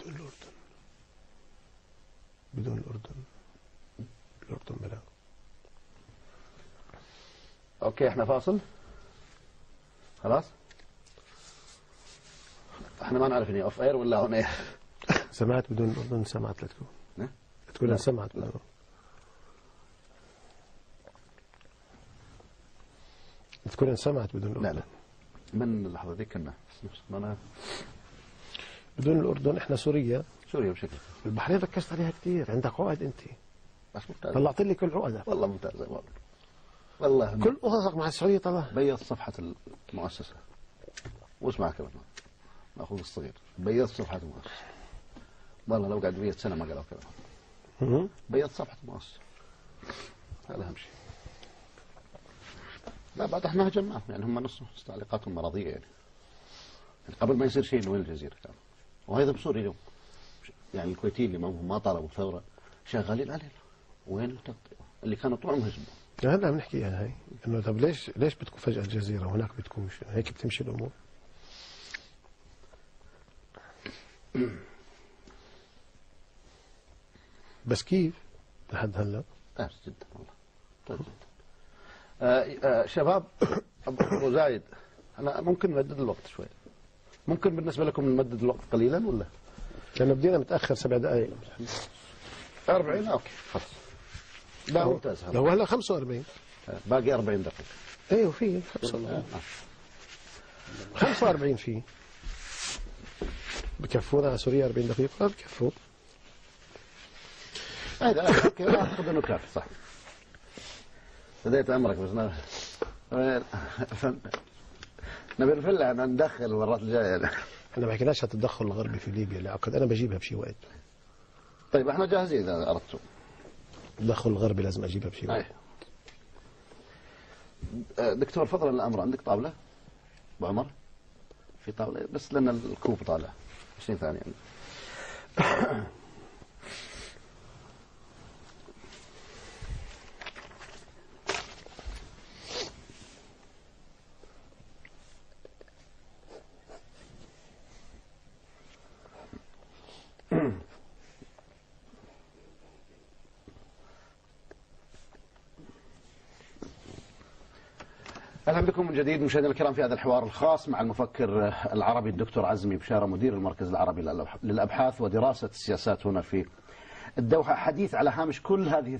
بدون الأردن. بدون الأردن. الأردن بلا. اوكي احنا فاصل. خلاص احنا ما نعرف اني اوف اير ولا اون اير. سمعت بدون الأردن، سمعت لا تكون. تقول أنا سمعت بدون الأردن. تقول أنا سمعت بدون الأردن. لا من اللحظة دي كنا أنا بدون الأردن إحنا سوريا. سوريا بشكل. البحرين ركزت عليها كثير، عندك عقد أنت. بس ممتاز. طلعت لي كل عقدة. والله ممتاز والله. كل قصصك مع السعودية طلع. بيض صفحة المؤسسة. واسمع كمان أخوك الصغير بيض صفحة المؤسسة. والله لو قعد 100 سنة ما قالوا كلام. بيض صفحة المؤسسة. هذا أهم شيء. لا بعد احنا هجمناهم يعني هم نص تعليقاتهم مرضية يعني قبل ما يصير شيء وين الجزيرة كان. وهذا بسوريا اليوم يعني الكويتيين اللي ما طلبوا ثورة شغالين علينا. وين التغطية اللي كانوا طول عمرهم يهجمون. هلا عم نحكي يعني هاي انه طب ليش بتكون فجأة الجزيرة وهناك بتكون هيك بتمشي الامور. بس كيف لحد هلا؟ جدا والله جدا. شباب ابو زايد انا ممكن نمدد الوقت شوي. ممكن بالنسبة لكم نمدد الوقت قليلا ولا؟ لأنه بدينا متأخر 7 دقائق. 40 اوكي خلاص. لا ممتاز هذا. هو هلا 45. باقي 40 دقيقة. ايوه في 45 في. بكفونا على سوريا 40 دقيقة بكفوا. هذا اوكي اعتقد انه كافي صح. بديت امرك بس نبي نفلها ندخل المرات الجاية. احنا ما حكيناش على التدخل الغربي في ليبيا اللي عقد انا بجيبها بشي وقت. طيب احنا جاهزين اذا اردتم. التدخل الغربي لازم اجيبها بشي وقت. دكتور فضلا الامر عندك طاولة؟ ابو عمر؟ في طاولة بس لان الكوب طالع 20 ثانية يعني. اهلا بكم من جديد مشاهدينا الكرام في هذا الحوار الخاص مع المفكر العربي الدكتور عزمي بشارة مدير المركز العربي للابحاث ودراسة السياسات هنا في الدوحة. حديث على هامش كل هذه